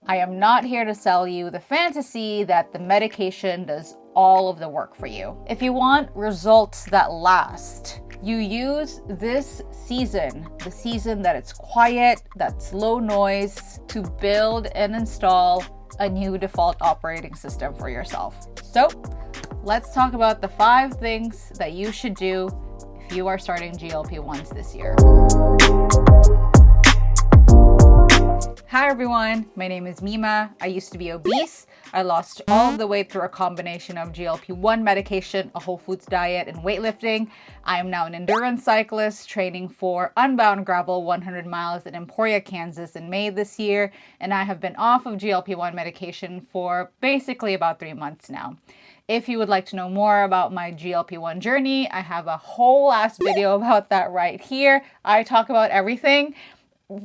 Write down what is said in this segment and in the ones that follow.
I am not here to sell you the fantasy that the medication does all of the work for you. If you want results that last, you use this season, the season that it's quiet, that's low noise, to build and install a new default operating system for yourself. So let's talk about the 5 things that you should do if you are starting GLP-1s this year. Hi everyone, my name is Mima. I used to be obese. I lost all of the weight through a combination of GLP-1 medication, a whole foods diet, and weightlifting. I am now an endurance cyclist training for Unbound Gravel 100 miles in Emporia, Kansas in May this year, and I have been off of GLP-1 medication for basically about 3 months now. If you would like to know more about my GLP-1 journey, I have a whole ass video about that right here. I talk about everything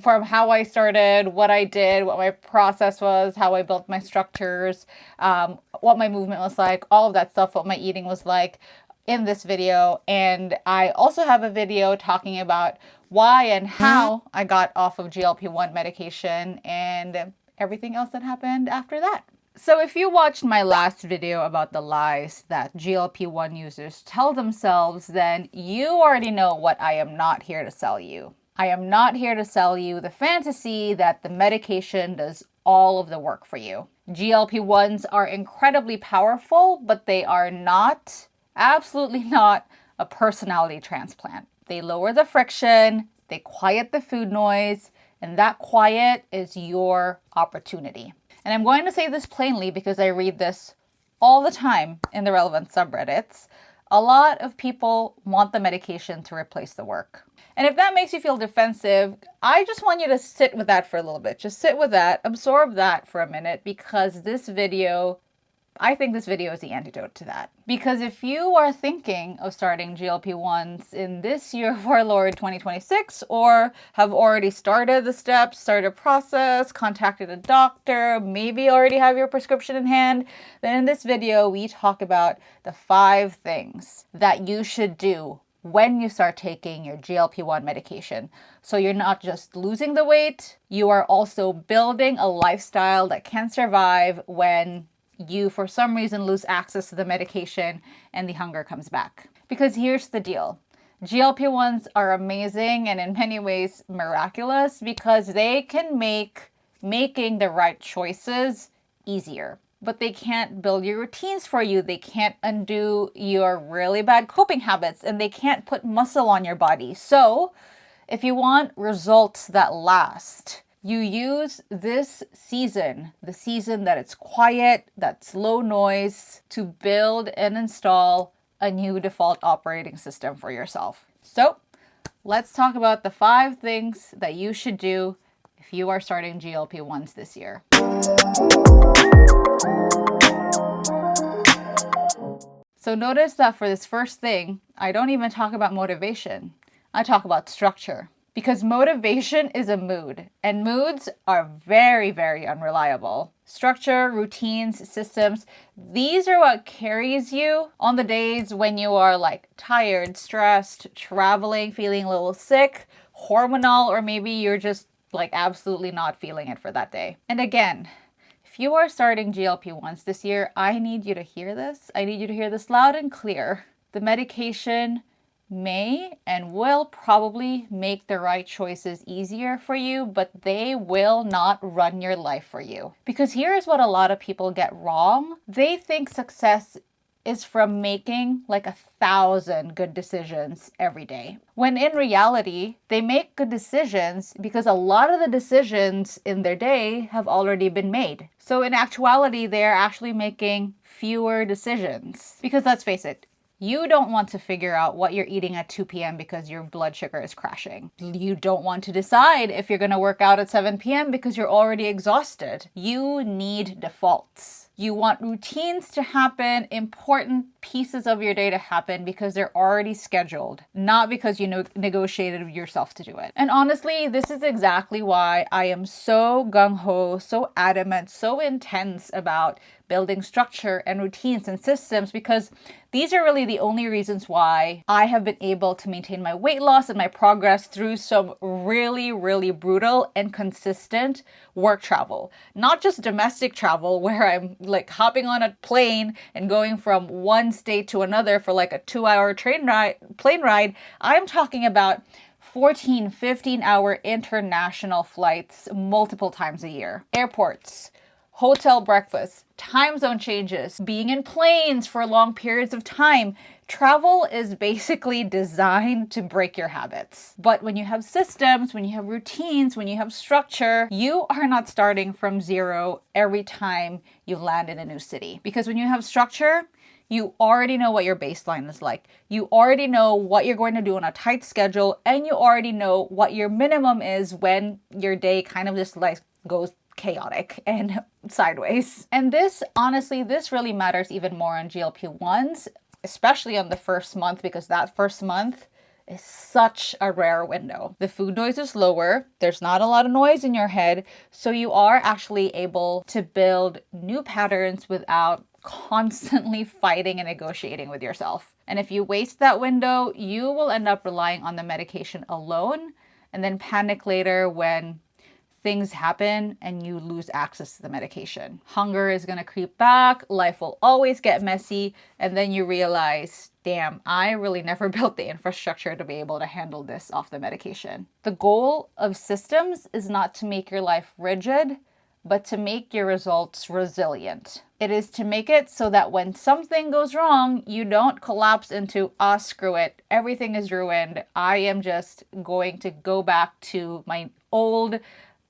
from how I started, what I did, what my process was, how I built my structures, what my movement was like, all of that stuff, what my eating was like in this video. And I also have a video talking about why and how I got off of GLP-1 medication and everything else that happened after that. So if you watched my last video about the lies that GLP-1 users tell themselves, then you already know what I am not here to sell you. I am not here to sell you the fantasy that the medication does all of the work for you. GLP-1s are incredibly powerful, but they are not, absolutely not, a personality transplant. They lower the friction, they quiet the food noise, and that quiet is your opportunity. And I'm going to say this plainly because I read this all the time in the relevant subreddits. A lot of people want the medication to replace the work. And if that makes you feel defensive, I just want you to sit with that for a little bit. Just sit with that, absorb that for a minute, because I think this video is the antidote to that. Because if you are thinking of starting GLP-1s in this year of our Lord 2026, or have already started the steps, started a process, contacted a doctor, maybe already have your prescription in hand, then in this video we talk about the 5 things that you should do when you start taking your GLP-1 medication. So you're not just losing the weight, you are also building a lifestyle that can survive when you, for some reason, lose access to the medication and the hunger comes back. Because here's the deal. GLP-1s are amazing and in many ways miraculous because they can make making the right choices easier. But they can't build your routines for you. They can't undo your really bad coping habits, and they can't put muscle on your body. So if you want results that last, you use this season, the season that it's quiet, that's low noise, to build and install a new default operating system for yourself. So let's talk about the 5 things that you should do if you are starting GLP-1s this year. So notice that for this first thing, I don't even talk about motivation. I talk about structure. Because motivation is a mood, and moods are very, very unreliable. Structure, routines, systems, these are what carries you on the days when you are like tired, stressed, traveling, feeling a little sick, hormonal, or maybe you're just like absolutely not feeling it for that day. And again, if you are starting GLP-1s this year, I need you to hear this. I need you to hear this loud and clear. The medication may and will probably make the right choices easier for you, but they will not run your life for you. Because here's what a lot of people get wrong. They think success is from making like 1,000 good decisions every day. When in reality, they make good decisions because a lot of the decisions in their day have already been made. So in actuality, they're actually making fewer decisions. Because let's face it, you don't want to figure out what you're eating at 2 p.m. because your blood sugar is crashing. You don't want to decide if you're going to work out at 7 p.m. because you're already exhausted. You need defaults. You want routines to happen, important pieces of your day to happen because they're already scheduled, not because you negotiated yourself to do it. And honestly, this is exactly why I am so gung-ho, so adamant, so intense about building structure and routines and systems, because These are really the only reasons why I have been able to maintain my weight loss and my progress through some really, really brutal and consistent work travel. Not just domestic travel where I'm like hopping on a plane and going from one state to another for like a 2-hour plane ride. I'm talking about 14, 15-hour international flights multiple times a year. Airports, hotel breakfasts, time zone changes, being in planes for long periods of time. Travel is basically designed to break your habits. But when you have systems, when you have routines, when you have structure, you are not starting from zero every time you land in a new city. Because when you have structure, you already know what your baseline is like. You already know what you're going to do on a tight schedule, and you already know what your minimum is when your day kind of just like goes chaotic and sideways. And this really matters even more on GLP-1s, especially on the first month, because that first month is such a rare window. The food noise is lower. There's not a lot of noise in your head. So you are actually able to build new patterns without constantly fighting and negotiating with yourself. And if you waste that window, you will end up relying on the medication alone and then panic later when things happen and you lose access to the medication. Hunger is going to creep back, life will always get messy, and then you realize, damn, I really never built the infrastructure to be able to handle this off the medication. The goal of systems is not to make your life rigid, but to make your results resilient. It is to make it so that when something goes wrong, you don't collapse into, screw it, everything is ruined. I am just going to go back to my old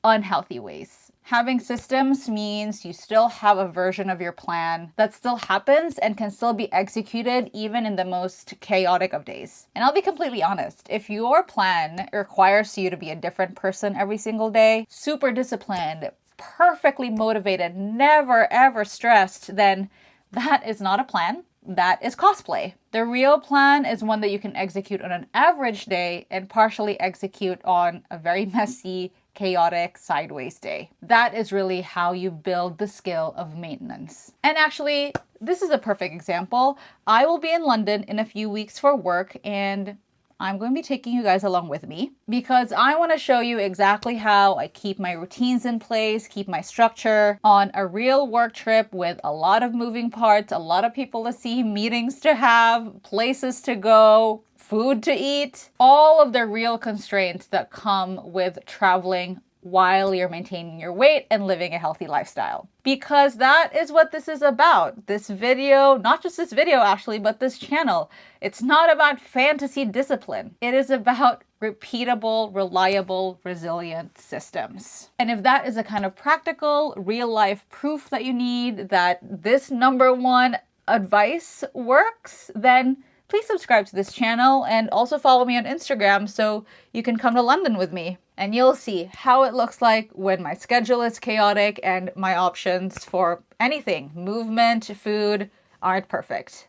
unhealthy ways. Having systems means you still have a version of your plan that still happens and can still be executed even in the most chaotic of days. And I'll be completely honest, if your plan requires you to be a different person every single day, super disciplined, perfectly motivated, never ever stressed, then that is not a plan. That is cosplay. The real plan is one that you can execute on an average day and partially execute on a very messy, chaotic, sideways day. That is really how you build the skill of maintenance. And actually, this is a perfect example. I will be in London in a few weeks for work, and I'm going to be taking you guys along with me because I want to show you exactly how I keep my routines in place, keep my structure on a real work trip with a lot of moving parts, a lot of people to see, meetings to have, places to go, food to eat, all of the real constraints that come with traveling while you're maintaining your weight and living a healthy lifestyle. Because that is what this is about. This video, not just this video actually, but this channel, it's not about fantasy discipline. It is about repeatable, reliable, resilient systems. And if that is a kind of practical, real life proof that you need that this number one advice works, then please subscribe to this channel and also follow me on Instagram so you can come to London with me. And you'll see how it looks like when my schedule is chaotic and my options for anything, movement, food, aren't perfect.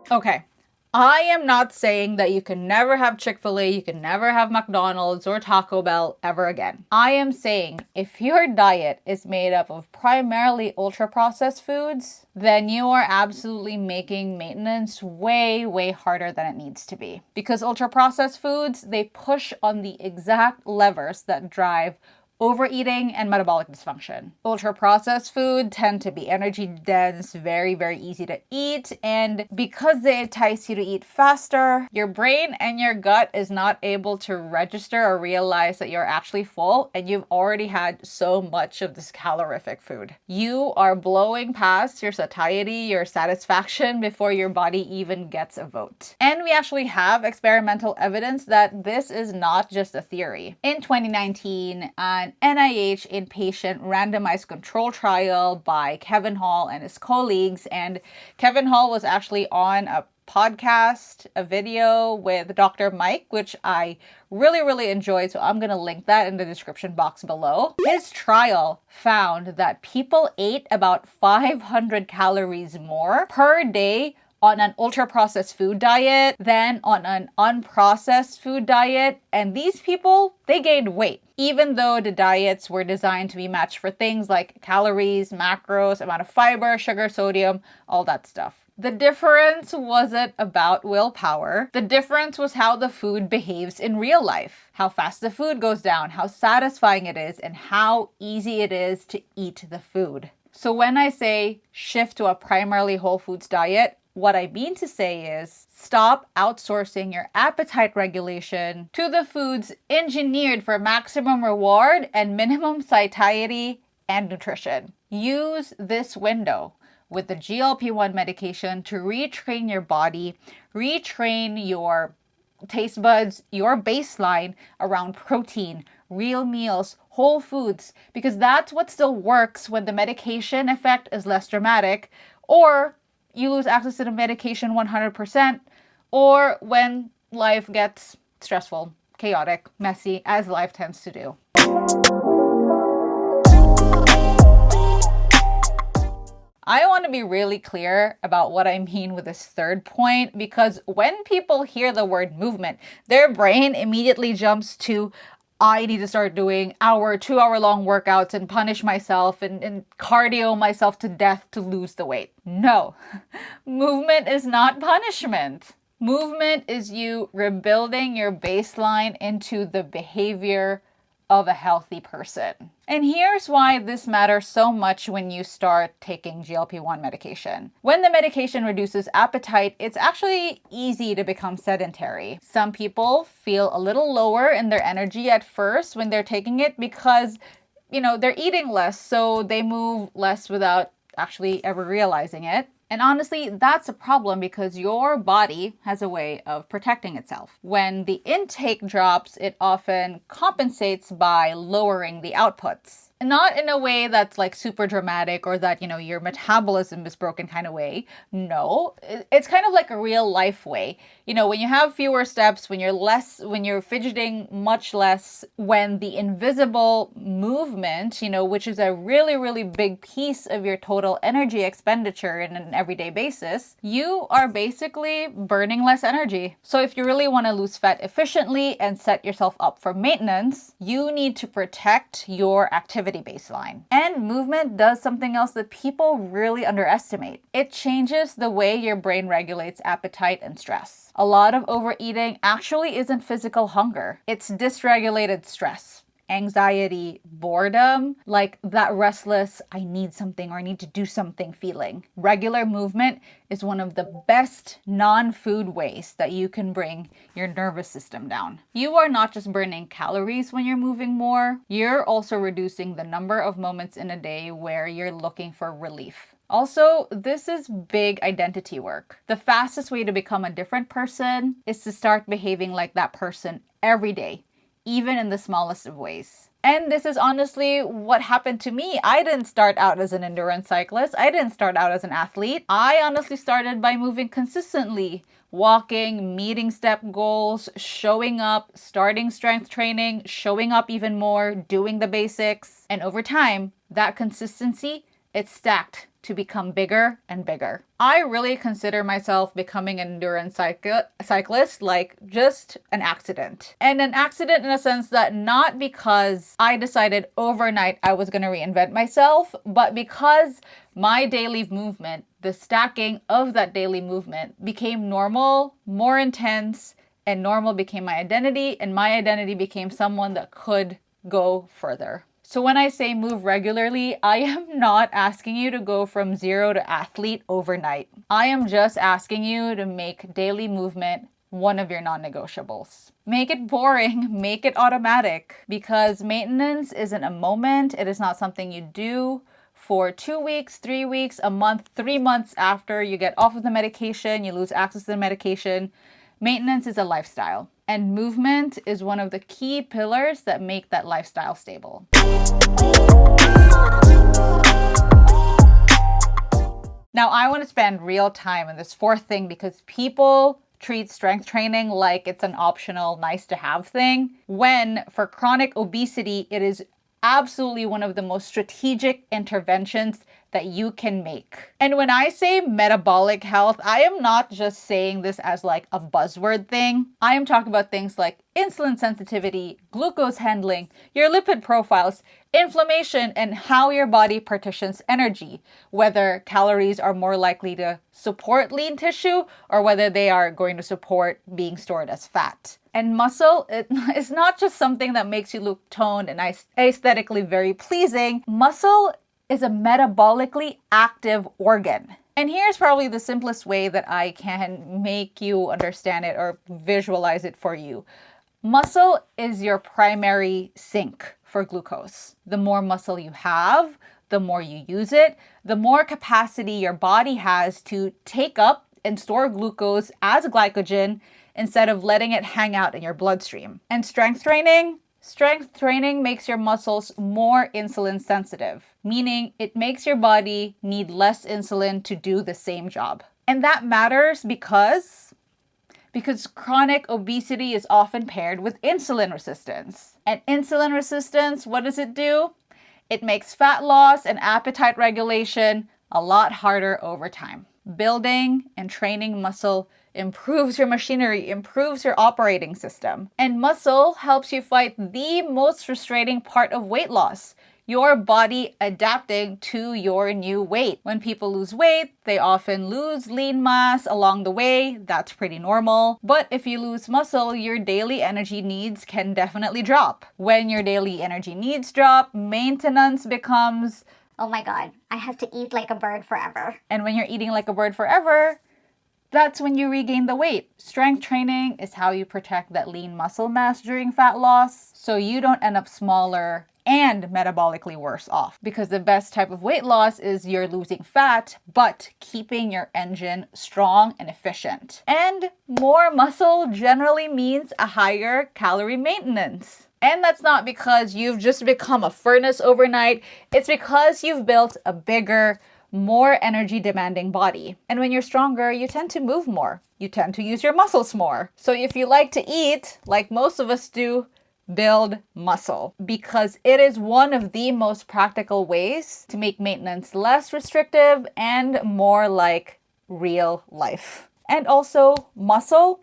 Okay, I am not saying that you can never have Chick-fil-A, you can never have McDonald's or Taco Bell ever again. I am saying if your diet is made up of primarily ultra-processed foods, then you are absolutely making maintenance way, way harder than it needs to be. Because ultra-processed foods, they push on the exact levers that drive overeating and metabolic dysfunction. Ultra-processed food tend to be energy dense, very, very easy to eat, and because they entice you to eat faster, your brain and your gut is not able to register or realize that you're actually full and you've already had so much of this calorific food. You are blowing past your satiety, your satisfaction before your body even gets a vote. And we actually have experimental evidence that this is not just a theory. In 2019, an NIH inpatient randomized control trial by Kevin Hall and his colleagues. And Kevin Hall was actually on a podcast, a video with Dr. Mike, which I really, really enjoyed. So I'm going to link that in the description box below. His trial found that people ate about 500 calories more per day on an ultra-processed food diet, then on an unprocessed food diet, and these people, they gained weight, even though the diets were designed to be matched for things like calories, macros, amount of fiber, sugar, sodium, all that stuff. The difference wasn't about willpower. The difference was how the food behaves in real life, how fast the food goes down, how satisfying it is, and how easy it is to eat the food. So when I say shift to a primarily whole foods diet, what I mean to say is stop outsourcing your appetite regulation to the foods engineered for maximum reward and minimum satiety and nutrition. Use this window with the GLP-1 medication to retrain your body, retrain your taste buds, your baseline around protein, real meals, whole foods, because that's what still works when the medication effect is less dramatic, or you lose access to the medication 100%, or when life gets stressful, chaotic, messy, as life tends to do. I want to be really clear about what I mean with this third point, because when people hear the word movement, their brain immediately jumps to, I need to start doing 2-hour long workouts and punish myself and cardio myself to death to lose the weight. No, movement is not punishment. Movement is you rebuilding your baseline into the behavior of a healthy person. And here's why this matters so much when you start taking GLP-1 medication. When the medication reduces appetite, it's actually easy to become sedentary. Some people feel a little lower in their energy at first when they're taking it because, they're eating less, so they move less without actually ever realizing it. And honestly, that's a problem because your body has a way of protecting itself. When the intake drops, it often compensates by lowering the outputs. Not in a way that's like super dramatic or that, your metabolism is broken kind of way. No, it's kind of like a real life way. When you have fewer steps, when you're fidgeting much less, when the invisible movement, which is a really, really big piece of your total energy expenditure in an everyday basis, you are basically burning less energy. So if you really want to lose fat efficiently and set yourself up for maintenance, you need to protect your activity baseline. And movement does something else that people really underestimate. It changes the way your brain regulates appetite and stress. A lot of overeating actually isn't physical hunger. It's dysregulated stress, anxiety, boredom, like that restless, I need something or I need to do something feeling. Regular movement is one of the best non-food ways that you can bring your nervous system down. You are not just burning calories when you're moving more, you're also reducing the number of moments in a day where you're looking for relief. Also, this is big identity work. The fastest way to become a different person is to start behaving like that person every day, even in the smallest of ways. And this is honestly what happened to me. I didn't start out as an endurance cyclist. I didn't start out as an athlete. I honestly started by moving consistently, walking, meeting step goals, showing up, starting strength training, showing up even more, doing the basics. And over time, that consistency, it stacked to become bigger and bigger. I really consider myself becoming an endurance cyclist like just an accident. And an accident in a sense that not because I decided overnight I was going to reinvent myself, but because my daily movement, the stacking of that daily movement became normal, more intense, and normal became my identity, and my identity became someone that could go further. So when I say move regularly, I am not asking you to go from zero to athlete overnight. I am just asking you to make daily movement one of your non-negotiables. Make it boring, make it automatic, because maintenance isn't a moment. It is not something you do for 2 weeks, 3 weeks, a month, 3 months after you get off of the medication, you lose access to the medication. Maintenance is a lifestyle, and movement is one of the key pillars that make that lifestyle stable. Now, I want to spend real time on this fourth thing because people treat strength training like it's an optional, nice to have thing, when for chronic obesity, it is absolutely one of the most strategic interventions that you can make. And when I say metabolic health, I am not just saying this as like a buzzword thing. I am talking about things like insulin sensitivity, glucose handling, your lipid profiles, inflammation, and how your body partitions energy, whether calories are more likely to support lean tissue or whether they are going to support being stored as fat. And muscle is not just something that makes you look toned and aesthetically very pleasing. Muscle is a metabolically active organ. And here's probably the simplest way that I can make you understand it or visualize it for you. Muscle is your primary sink for glucose. The more muscle you have, the more you use it, the more capacity your body has to take up and store glucose as glycogen instead of letting it hang out in your bloodstream. And strength training makes your muscles more insulin sensitive, meaning it makes your body need less insulin to do the same job. And that matters because chronic obesity is often paired with insulin resistance. And insulin resistance, what does it do? It makes fat loss and appetite regulation a lot harder over time. Building and training muscle improves your machinery, improves your operating system. And muscle helps you fight the most frustrating part of weight loss, your body adapting to your new weight. When people lose weight, they often lose lean mass along the way. That's pretty normal. But if you lose muscle, your daily energy needs can definitely drop. When your daily energy needs drop, maintenance becomes, oh my God, I have to eat like a bird forever. And when you're eating like a bird forever, that's when you regain the weight. Strength training is how you protect that lean muscle mass during fat loss so you don't end up smaller and metabolically worse off. Because the best type of weight loss is you're losing fat, but keeping your engine strong and efficient. And more muscle generally means a higher calorie maintenance. And that's not because you've just become a furnace overnight. It's because you've built a bigger, more energy demanding body. And when you're stronger, you tend to move more. You tend to use your muscles more. So if you like to eat, like most of us do, build muscle, because it is one of the most practical ways to make maintenance less restrictive and more like real life. And also muscle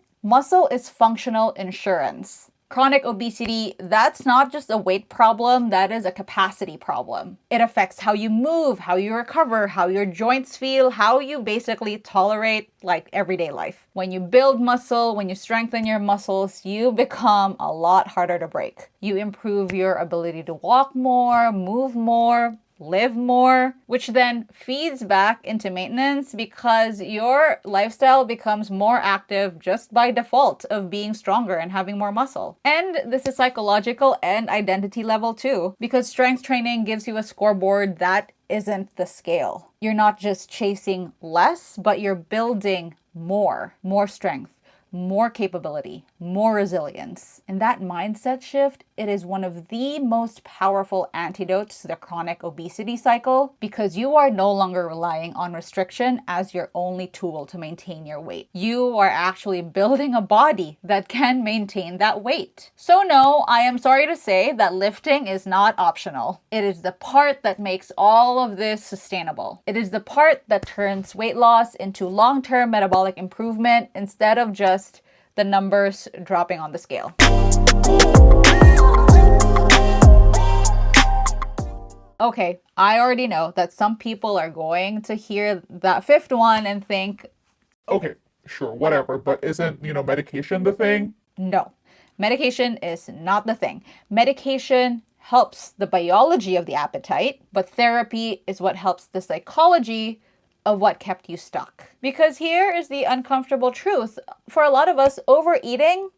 is functional insurance. Chronic obesity, that's not just a weight problem, that is a capacity problem. It affects how you move, how you recover, how your joints feel, how you basically tolerate like everyday life. When you build muscle, when you strengthen your muscles, you become a lot harder to break. You improve your ability to walk more, move more, live more, which then feeds back into maintenance because your lifestyle becomes more active just by default of being stronger and having more muscle. And this is psychological and identity level too, because strength training gives you a scoreboard that isn't the scale. You're not just chasing less, but you're building more strength, more capability, more resilience. And that mindset shift, it is one of the most powerful antidotes to the chronic obesity cycle because you are no longer relying on restriction as your only tool to maintain your weight. You are actually building a body that can maintain that weight. So no, I am sorry to say that lifting is not optional. It is the part that makes all of this sustainable. It is the part that turns weight loss into long-term metabolic improvement instead of just the numbers dropping on the scale. Okay, I already know that some people are going to hear that fifth one and think, okay, sure, whatever, but isn't, medication the thing? No, medication is not the thing. Medication helps the biology of the appetite, but therapy is what helps the psychology of what kept you stuck. Because here is the uncomfortable truth. For a lot of us, overeating,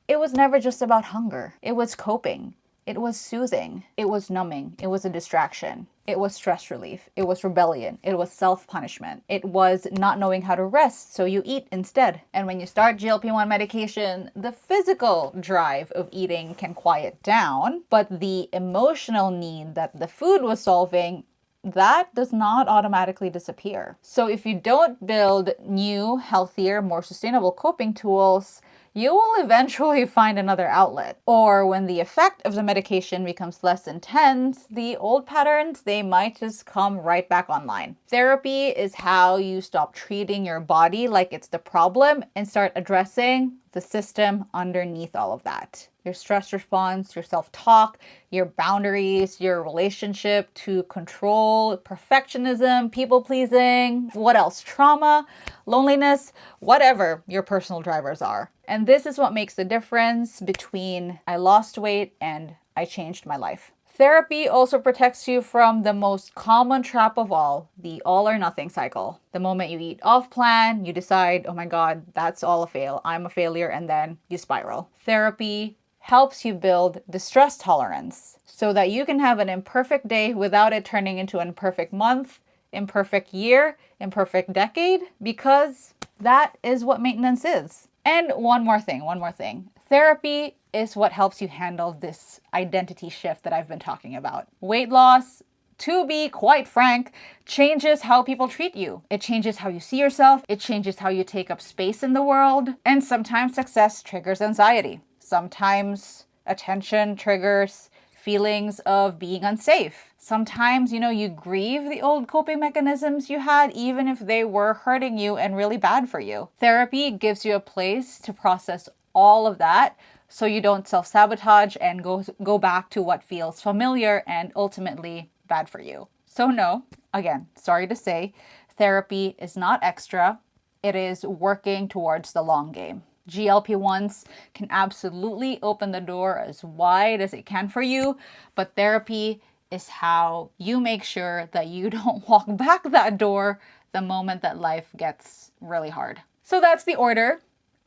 it was never just about hunger. It was coping. It was soothing. It was numbing. It was a distraction. It was stress relief. It was rebellion. It was self-punishment. It was not knowing how to rest, so you eat instead. And when you start GLP-1 medication, the physical drive of eating can quiet down, but the emotional need that the food was solving, that does not automatically disappear. So if you don't build new, healthier, more sustainable coping tools, you will eventually find another outlet. Or when the effect of the medication becomes less intense, the old patterns, they might just come right back online. Therapy is how you stop treating your body like it's the problem and start addressing the system underneath all of that. Your stress response, your self-talk, your boundaries, your relationship to control, perfectionism, people-pleasing, what else? Trauma, loneliness, whatever your personal drivers are. And this is what makes the difference between I lost weight and I changed my life. Therapy also protects you from the most common trap of all, the all or nothing cycle. The moment you eat off plan, you decide, oh my God, that's all a fail. I'm a failure, and then you spiral. Therapy helps you build the stress tolerance so that you can have an imperfect day without it turning into an imperfect month, imperfect year, imperfect decade, because that is what maintenance is. And one more thing. Therapy is what helps you handle this identity shift that I've been talking about. Weight loss, to be quite frank, changes how people treat you. It changes how you see yourself. It changes how you take up space in the world. And sometimes success triggers anxiety. Sometimes attention triggers feelings of being unsafe. Sometimes, you grieve the old coping mechanisms you had, even if they were hurting you and really bad for you. Therapy gives you a place to process all of that so you don't self-sabotage and go back to what feels familiar and ultimately bad for you. So no, again, sorry to say, therapy is not extra. It is working towards the long game. GLP-1s can absolutely open the door as wide as it can for you, but therapy is how you make sure that you don't walk back that door the moment that life gets really hard. So that's the order.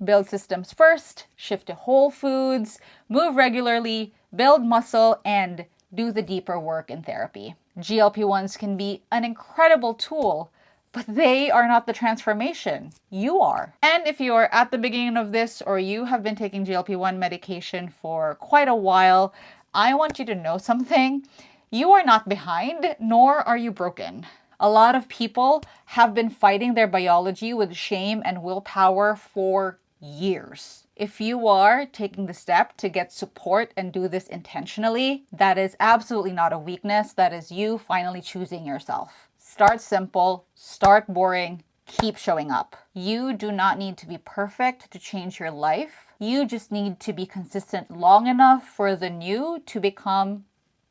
Build systems first, shift to whole foods, move regularly, build muscle, and do the deeper work in therapy. GLP-1s can be an incredible tool, but they are not the transformation. You are. And if you are at the beginning of this or you have been taking GLP-1 medication for quite a while, I want you to know something. You are not behind, nor are you broken. A lot of people have been fighting their biology with shame and willpower for years. If you are taking the step to get support and do this intentionally, that is absolutely not a weakness. That is you finally choosing yourself. Start simple, start boring, keep showing up. You do not need to be perfect to change your life. You just need to be consistent long enough for the new to become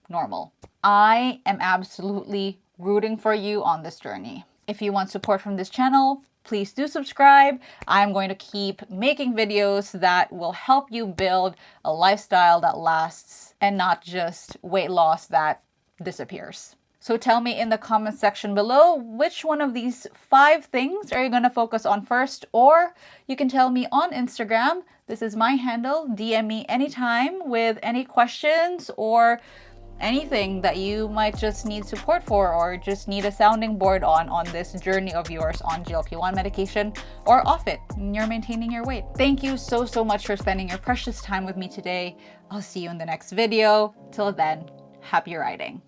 normal. I am absolutely rooting for you on this journey. If you want support from this channel, please do subscribe. I'm going to keep making videos that will help you build a lifestyle that lasts and not just weight loss that disappears. So tell me in the comment section below, which one of these 5 things are you going to focus on first? Or you can tell me on Instagram. This is my handle. DM me anytime with any questions or anything that you might just need support for or just need a sounding board on this journey of yours on GLP-1 medication or off it and you're maintaining your weight. Thank you so much for spending your precious time with me today. I'll see you in the next video. Till then, happy riding.